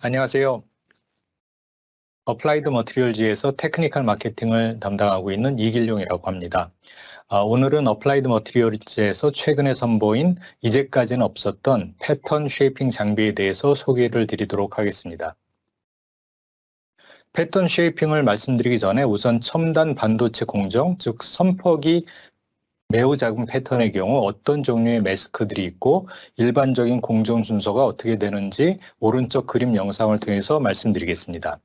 안녕하세요. 어플라이드 머티리얼즈에서 테크니컬 마케팅을 담당하고 있는 이길용이라고 합니다. 오늘은 어플라이드 머티리얼즈에서 최근에 선보인 이제까지는 없었던 패턴 쉐이핑 장비에 대해서 소개를 드리도록 하겠습니다. 패턴 쉐이핑을 말씀드리기 전에 우선 첨단 반도체 공정, 즉 선폭이 매우 작은 패턴의 경우 어떤 종류의 마스크들이 있고 일반적인 공정 순서가 어떻게 되는지 오른쪽 그림 영상을 통해서 말씀드리겠습니다.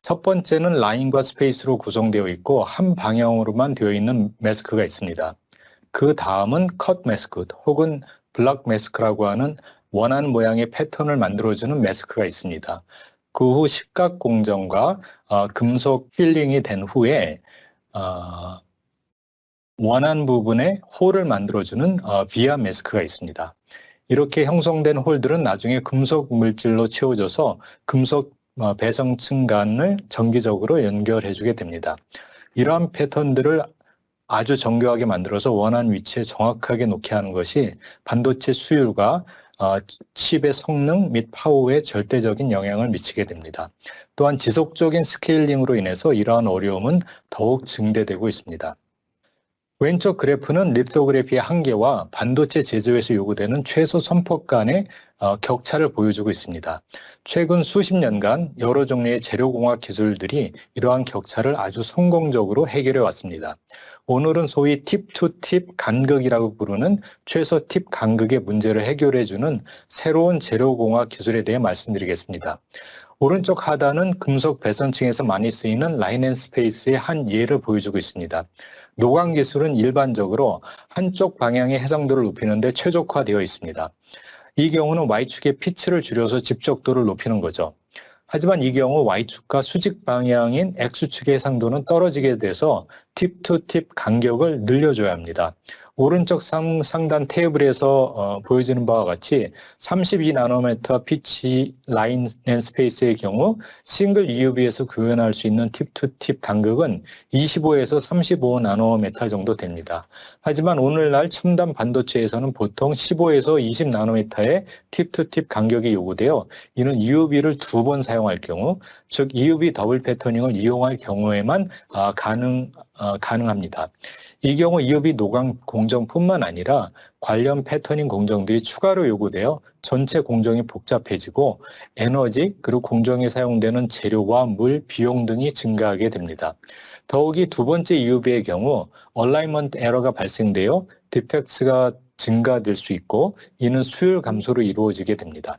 첫 번째는 라인과 스페이스로 구성되어 있고 한 방향으로만 되어 있는 마스크가 있습니다. 그 다음은 컷 마스크 혹은 블락 마스크라고 하는 원하는 모양의 패턴을 만들어주는 마스크가 있습니다. 그 후 식각 공정과 금속 필링이 된 후에 원하는 부분에 홀을 만들어주는 비아 마스크가 있습니다. 이렇게 형성된 홀들은 나중에 금속 물질로 채워져서 금속 배성층 간을 정기적으로 연결해주게 됩니다. 이러한 패턴들을 아주 정교하게 만들어서 원하는 위치에 정확하게 놓게 하는 것이 반도체 수율과 칩의 성능 및 파워에 절대적인 영향을 미치게 됩니다. 또한 지속적인 스케일링으로 인해서 이러한 어려움은 더욱 증대되고 있습니다. 왼쪽 그래프는 리토그래피의 한계와 반도체 제조에서 요구되는 최소 선폭 간의 격차를 보여주고 있습니다. 최근 수십 년간 여러 종류의 재료공학 기술들이 이러한 격차를 아주 성공적으로 해결해 왔습니다. 오늘은 소위 팁-투-팁 간극이라고 부르는 최소 팁 간극의 문제를 해결해주는 새로운 재료공학 기술에 대해 말씀드리겠습니다. 오른쪽 하단은 금속 배선층에서 많이 쓰이는 라인 앤 스페이스의 한 예를 보여주고 있습니다. 노광 기술은 일반적으로 한쪽 방향의 해상도를 높이는 데 최적화되어 있습니다. 이 경우는 Y축의 피치를 줄여서 집적도를 높이는 거죠. 하지만 이 경우 Y축과 수직 방향인 X축의 해상도는 떨어지게 돼서 팁-투-팁 간격을 늘려줘야 합니다. 오른쪽 상단 테이블에서 보여지는 바와 같이 32나노미터 피치 라인 앤 스페이스의 경우 싱글 EUV에서 구현할 수 있는 팁-투-팁 간격은 25에서 35나노미터 정도 됩니다. 하지만 오늘날 첨단 반도체에서는 보통 15에서 20나노미터의 팁-투-팁 간격이 요구되어 이는 EUV를 2번 사용할 경우, 즉 EUV 더블 패터닝을 이용할 경우에만 가능합니다. 이 경우 EUV 노광 공정뿐만 아니라 관련 패터닝 공정들이 추가로 요구되어 전체 공정이 복잡해지고 에너지 그리고 공정에 사용되는 재료와 물, 비용 등이 증가하게 됩니다. 더욱이 두 번째 EUV의 경우 얼라이먼트 에러가 발생되어 디펙트가 증가될 수 있고 이는 수율 감소로 이루어지게 됩니다.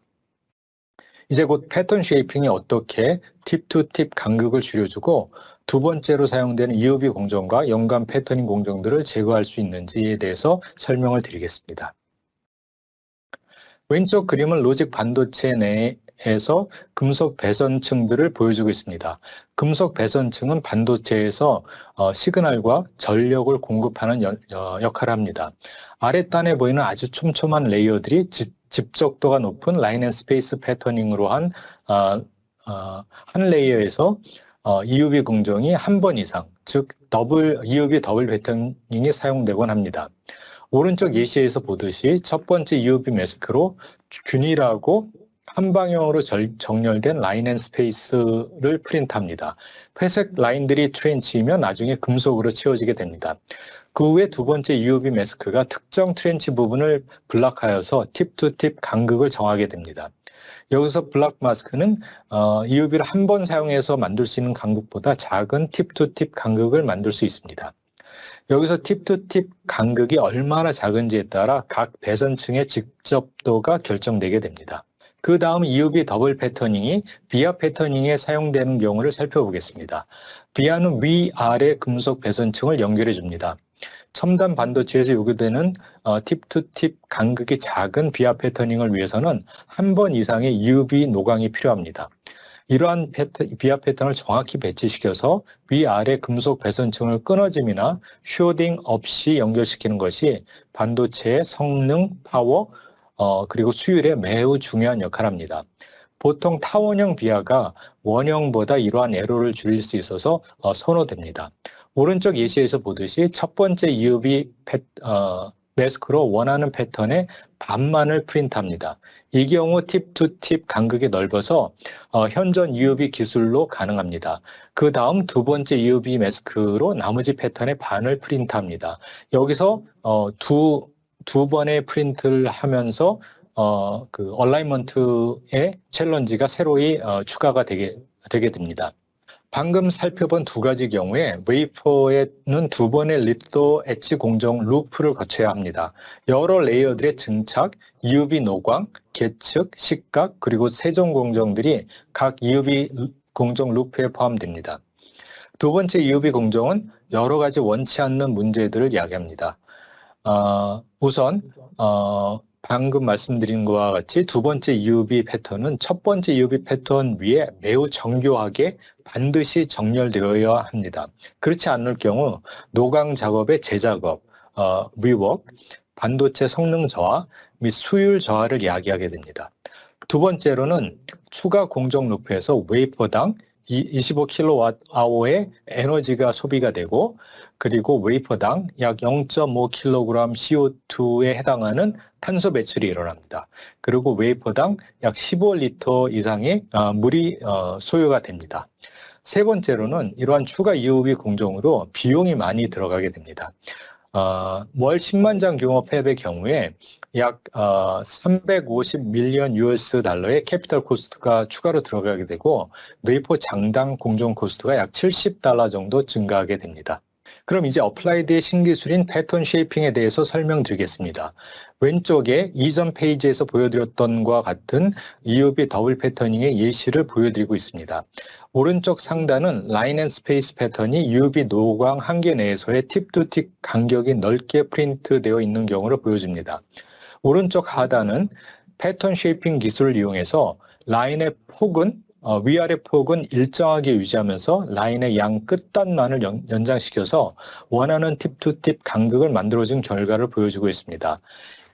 이제 곧 패턴 쉐이핑이 어떻게 팁-투-팁 간극을 줄여주고 두 번째로 사용되는 EUV 공정과 연관 패터닝 공정들을 제거할 수 있는지에 대해서 설명을 드리겠습니다. 왼쪽 그림은 로직 반도체 내에서 금속 배선층들을 보여주고 있습니다. 금속 배선층은 반도체에서 시그널과 전력을 공급하는 역할을 합니다. 아랫단에 보이는 아주 촘촘한 레이어들이 집적도가 높은 라인 앤 스페이스 패터닝으로 한 레이어에서 EUV 공정이 한 번 이상, 즉 EUV 더블 패터닝이 사용되곤 합니다. 오른쪽 예시에서 보듯이 첫 번째 EUV 마스크로 균일하고 한 방향으로 정렬된 라인 앤 스페이스를 프린트합니다. 회색 라인들이 트렌치이면 나중에 금속으로 채워지게 됩니다. 그 후에 두 번째 EUV 마스크가 특정 트렌치 부분을 블락하여서 팁-투-팁 간극을 정하게 됩니다. 여기서 블락 마스크는 EUV를 한 번 사용해서 만들 수 있는 간극보다 작은 팁-투-팁 간극을 만들 수 있습니다. 여기서 팁-투-팁 간극이 얼마나 작은지에 따라 각 배선층의 직접도가 결정되게 됩니다. 그 다음 EUV 더블 패터닝이 비아 패터닝에 사용되는 경우를 살펴보겠습니다. 비아는 위아래 금속 배선층을 연결해 줍니다. 첨단 반도체에서 요구되는 팁-투-팁 간극이 작은 비아 패터닝을 위해서는 한 번 이상의 EUV 노광이 필요합니다. 이러한 비아 패턴을 정확히 배치시켜서 위아래 금속 배선층을 끊어짐이나 쇼딩 없이 연결시키는 것이 반도체의 성능, 파워, 그리고 수율에 매우 중요한 역할을 합니다. 보통 타원형 비아가 원형보다 이러한 에러를 줄일 수 있어서 선호됩니다. 오른쪽 예시에서 보듯이 첫 번째 EUV 매스크로 원하는 패턴의 반만을 프린트합니다. 이 경우 팁-투-팁 간극이 넓어서 현존 EUV 기술로 가능합니다. 그 다음 두 번째 EUV 매스크로 나머지 패턴의 반을 프린트합니다. 여기서 두 번의 프린트를 하면서 그 얼라이먼트의 챌린지가 새로이 추가가 되게 됩니다. 방금 살펴본 두 가지 경우에 웨이퍼에는 두 번의 리토 엣지 공정 루프를 거쳐야 합니다. 여러 레이어들의 증착, EUV 노광, 계측, 식각, 그리고 세정 공정들이 각 EUV 공정 루프에 포함됩니다. 두 번째 EUV 공정은 여러 가지 원치 않는 문제들을 이야기합니다. 우선 방금 말씀드린 것과 같이 두 번째 EUV 패턴은 첫 번째 EUV 패턴 위에 매우 정교하게 반드시 정렬되어야 합니다. 그렇지 않을 경우 노광 작업의 재작업, 리워크, 반도체 성능 저하 및 수율 저하를 야기하게 됩니다. 두 번째로는 추가 공정 루프에서 웨이퍼당 25kWh의 에너지가 소비가 되고 그리고 웨이퍼당 약 0.5kg CO2에 해당하는 탄소 배출이 일어납니다. 그리고 웨이퍼당 약 15리터 이상의 물이 소요가 됩니다. 세 번째로는 이러한 추가 EUV 공정으로 비용이 많이 들어가게 됩니다. 월 10만 장 규모 팹의 경우에 약 350밀리언 US 달러의 캐피털 코스트가 추가로 들어가게 되고 웨이퍼 장당 공정 코스트가 약 70달러 정도 증가하게 됩니다. 그럼 이제 어플라이드의 신기술인 패턴 쉐이핑에 대해서 설명드리겠습니다. 왼쪽에 이전 페이지에서 보여드렸던 것과 같은 EUV 더블 패터닝의 예시를 보여드리고 있습니다. 오른쪽 상단은 라인 앤 스페이스 패턴이 EUV 노광 한계 내에서의 팁-투-팁 간격이 넓게 프린트되어 있는 경우를 보여줍니다. 오른쪽 하단은 패턴 쉐이핑 기술을 이용해서 라인의 폭은 위아래 폭은 일정하게 유지하면서 라인의 양 끝단만을 연장시켜서 원하는 팁-투-팁 간극을 만들어준 결과를 보여주고 있습니다.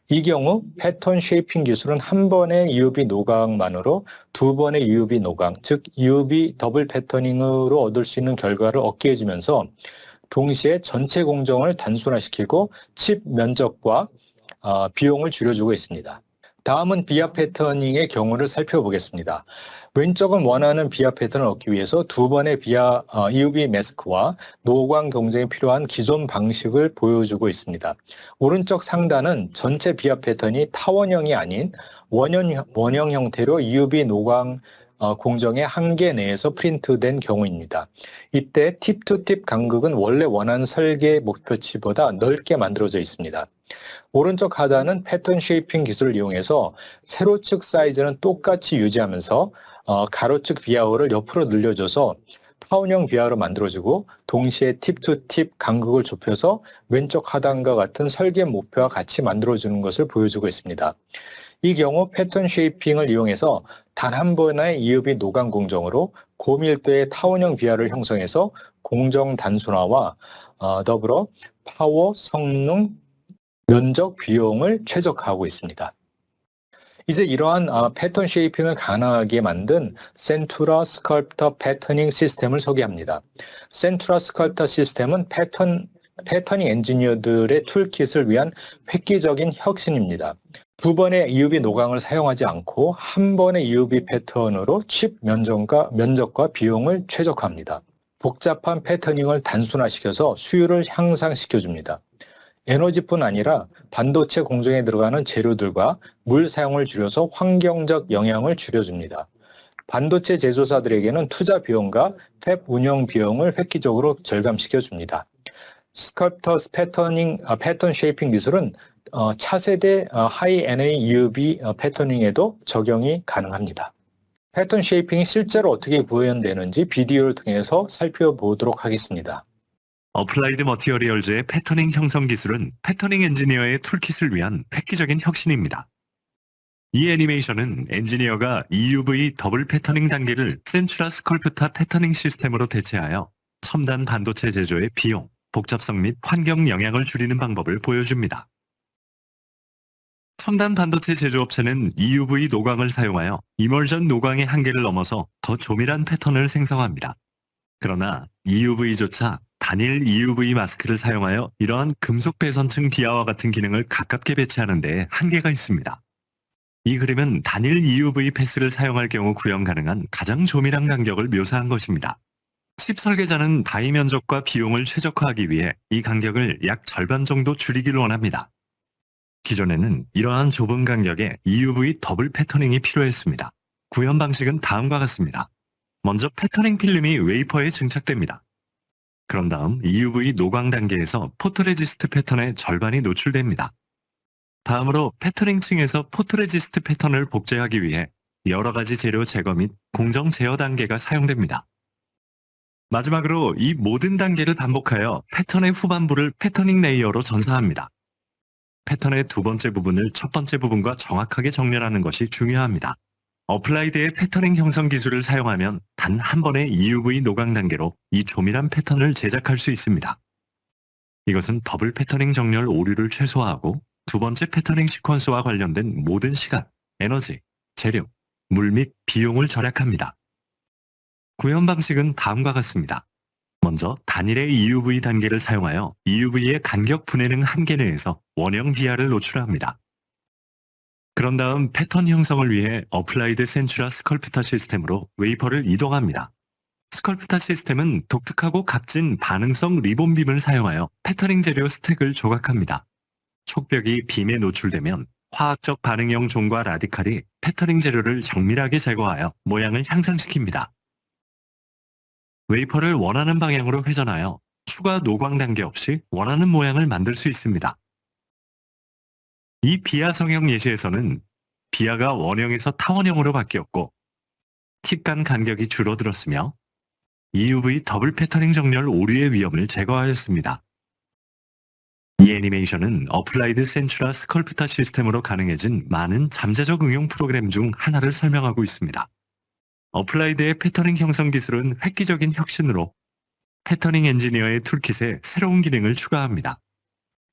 이 경우 패턴 쉐이핑 기술은 한 번의 EUV 노광만으로 두 번의 EUV 노광, 즉 EUV 더블 패터닝으로 얻을 수 있는 결과를 얻게 해주면서 동시에 전체 공정을 단순화시키고 칩 면적과 비용을 줄여주고 있습니다. 다음은 비아 패터닝의 경우를 살펴보겠습니다. 왼쪽은 원하는 비아 패턴을 얻기 위해서 두 번의 비아 EUV 마스크와 노광 경쟁이 필요한 기존 방식을 보여주고 있습니다. 오른쪽 상단은 전체 비아 패턴이 타원형이 아닌 원형 형태로 EUV 노광 공정의 한계 내에서 프린트된 경우입니다. 이때 팁-투-팁 간극은 원래 원하는 설계 목표치보다 넓게 만들어져 있습니다. 오른쪽 하단은 패턴 쉐이핑 기술을 이용해서 세로측 사이즈는 똑같이 유지하면서 가로측 비하호를 옆으로 늘려줘서 타원형 비하호로 만들어주고 동시에 팁-투-팁 간극을 좁혀서 왼쪽 하단과 같은 설계 목표와 같이 만들어주는 것을 보여주고 있습니다. 이 경우 패턴 쉐이핑을 이용해서 단 한 번의 EUV 노광 공정으로 고밀도의 타원형 비하를 형성해서 공정 단순화와 더불어 파워, 성능, 면적, 비용을 최적화하고 있습니다. 이제 이러한 패턴 쉐이핑을 가능하게 만든 센투라 스컬프터 패터닝 시스템을 소개합니다. 센투라 스컬프터 시스템은 패터닝 엔지니어들의 툴킷을 위한 획기적인 혁신입니다. 두 번의 EUV 노광을 사용하지 않고 한 번의 EUV 패턴으로 칩 면적과 비용을 최적화합니다. 복잡한 패터닝을 단순화시켜서 수율을 향상시켜줍니다. 에너지뿐 아니라 반도체 공정에 들어가는 재료들과 물 사용을 줄여서 환경적 영향을 줄여줍니다. 반도체 제조사들에게는 투자 비용과 팹 운영 비용을 획기적으로 절감시켜줍니다. 스컬프터 패턴 쉐이핑 기술은 차세대 하이 NA EUV 패터닝에도 적용이 가능합니다. 패턴 쉐이핑이 실제로 어떻게 구현되는지 비디오를 통해서 살펴보도록 하겠습니다. 어플라이드 머티리얼즈의 패터닝 형성 기술은 패터닝 엔지니어의 툴킷을 위한 획기적인 혁신입니다. 이 애니메이션은 엔지니어가 EUV 더블 패터닝 단계를 센투라 스컬프터 패터닝 시스템으로 대체하여 첨단 반도체 제조의 비용, 복잡성 및 환경 영향을 줄이는 방법을 보여줍니다. 첨단 반도체 제조업체는 EUV 노광을 사용하여 이멀전 노광의 한계를 넘어서 더 조밀한 패턴을 생성합니다. 그러나 EUV조차 단일 EUV 마스크를 사용하여 이러한 금속 배선층 비하와 같은 기능을 가깝게 배치하는 데 한계가 있습니다. 이 그림은 단일 EUV 패스를 사용할 경우 구현 가능한 가장 조밀한 간격을 묘사한 것입니다. 칩 설계자는 다이 면적과 비용을 최적화하기 위해 이 간격을 약 절반 정도 줄이기를 원합니다. 기존에는 이러한 좁은 간격에 EUV 더블 패터닝이 필요했습니다. 구현 방식은 다음과 같습니다. 먼저 패터닝 필름이 웨이퍼에 증착됩니다. 그런 다음 EUV 노광 단계에서 포토레지스트 패턴의 절반이 노출됩니다. 다음으로 패터닝 층에서 포토레지스트 패턴을 복제하기 위해 여러 가지 재료 제거 및 공정 제어 단계가 사용됩니다. 마지막으로 이 모든 단계를 반복하여 패턴의 후반부를 패터닝 레이어로 전사합니다. 패턴의 두 번째 부분을 첫 번째 부분과 정확하게 정렬하는 것이 중요합니다. 어플라이드의 패터닝 형성 기술을 사용하면 단 한 번의 EUV 노광 단계로 이 조밀한 패턴을 제작할 수 있습니다. 이것은 더블 패터닝 정렬 오류를 최소화하고 두 번째 패터닝 시퀀스와 관련된 모든 시간, 에너지, 재료, 물 및 비용을 절약합니다. 구현 방식은 다음과 같습니다. 먼저 단일의 EUV 단계를 사용하여 EUV의 간격 분해능 한계 내에서 원형 비하를 노출합니다. 그런 다음 패턴 형성을 위해 어플라이드 센츄라 스컬프터 시스템으로 웨이퍼를 이동합니다. 스컬프터 시스템은 독특하고 값진 반응성 리본빔을 사용하여 패터닝 재료 스택을 조각합니다. 촉벽이 빔에 노출되면 화학적 반응형 종과 라디칼이 패터닝 재료를 정밀하게 제거하여 모양을 향상시킵니다. 웨이퍼를 원하는 방향으로 회전하여 추가 노광 단계 없이 원하는 모양을 만들 수 있습니다. 이 비하 성형 예시에서는 비하가 원형에서 타원형으로 바뀌었고 팁 간 간격이 줄어들었으며 EUV 더블 패터닝 정렬 오류의 위험을 제거하였습니다. 이 애니메이션은 어플라이드 센츄라 스컬프터 시스템으로 가능해진 많은 잠재적 응용 프로그램 중 하나를 설명하고 있습니다. 어플라이드의 패터닝 형성 기술은 획기적인 혁신으로 패터닝 엔지니어의 툴킷에 새로운 기능을 추가합니다.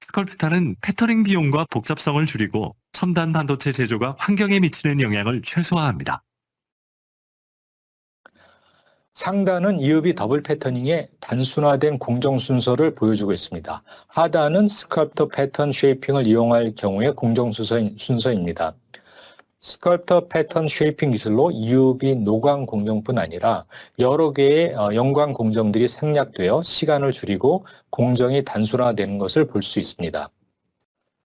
스컬프터는 패터닝 비용과 복잡성을 줄이고 첨단 반도체 제조가 환경에 미치는 영향을 최소화합니다. 상단은 EUV 더블 패터닝의 단순화된 공정 순서를 보여주고 있습니다. 하단은 스컬프터 패턴 쉐이핑을 이용할 경우의 공정 순서입니다. 스컬프터 패턴 쉐이핑 기술로 EUV 노광 공정뿐 아니라 여러 개의 연광 공정들이 생략되어 시간을 줄이고 공정이 단순화되는 것을 볼 수 있습니다.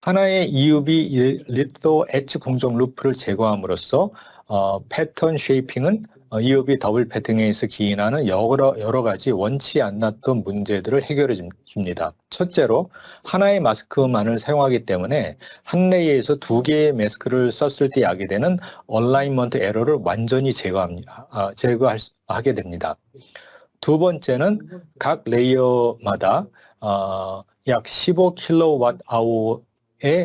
하나의 EUV 리토 엣지 공정 루프를 제거함으로써 패턴 쉐이핑은 EUV 더블 패턴에서 기인하는 여러 가지 원치 않았던 문제들을 해결해 줍니다. 첫째로 하나의 마스크만을 사용하기 때문에 한 레이에서 두 개의 마스크를 썼을 때 야기되는 얼라이먼트 에러를 완전히 제거하게 됩니다. 두 번째는 각 레이어마다 약 15kWh의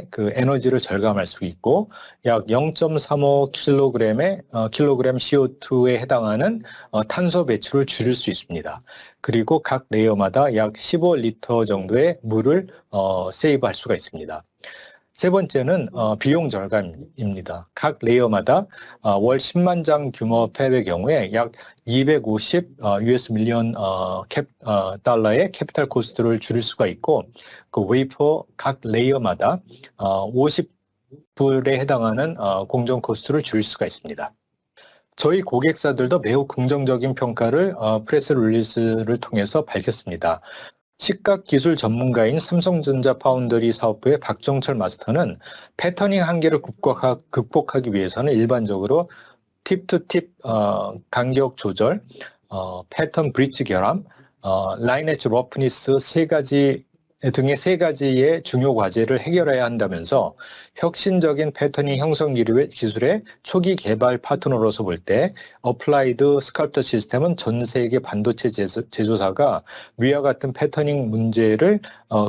그 에너지를 절감할 수 있고 약 0.35kg의 킬로그램 CO2에 해당하는 탄소 배출을 줄일 수 있습니다. 그리고 각 레이어마다 약 15리터 정도의 물을 세이브할 수가 있습니다. 세 번째는 비용 절감입니다. 각 레이어마다 월 10만 장 규모 팹의 경우에 약 250 US 밀리언 달러의 캐피탈 코스트를 줄일 수가 있고 그 웨이퍼 각 레이어마다 50불에 해당하는 공정 코스트를 줄일 수가 있습니다. 저희 고객사들도 매우 긍정적인 평가를 프레스 릴리스를 통해서 밝혔습니다. 시각 기술 전문가인 삼성전자 파운드리 사업부의 박정철 마스터는 패터닝 한계를 극복하기 위해서는 일반적으로 팁-투-팁 간격 조절, 패턴 브릿지 결함, 라인 엣지 러프니스 등의 세 가지의 중요 과제를 해결해야 한다면서 혁신적인 패터닝 형성 기술의 초기 개발 파트너로서 볼 때 어플라이드 스컬프터 시스템은 전 세계 반도체 제조사가 위와 같은 패터닝 문제를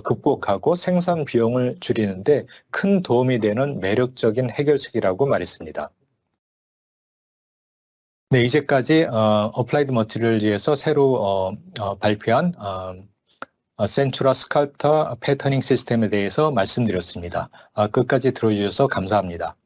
극복하고 생산 비용을 줄이는데 큰 도움이 되는 매력적인 해결책이라고 말했습니다. 네, 이제까지 어플라이드 머티리얼즈에서 새로 발표한 센츄라 스컬프터 패터닝 시스템에 대해서 말씀드렸습니다. 끝까지 들어주셔서 감사합니다.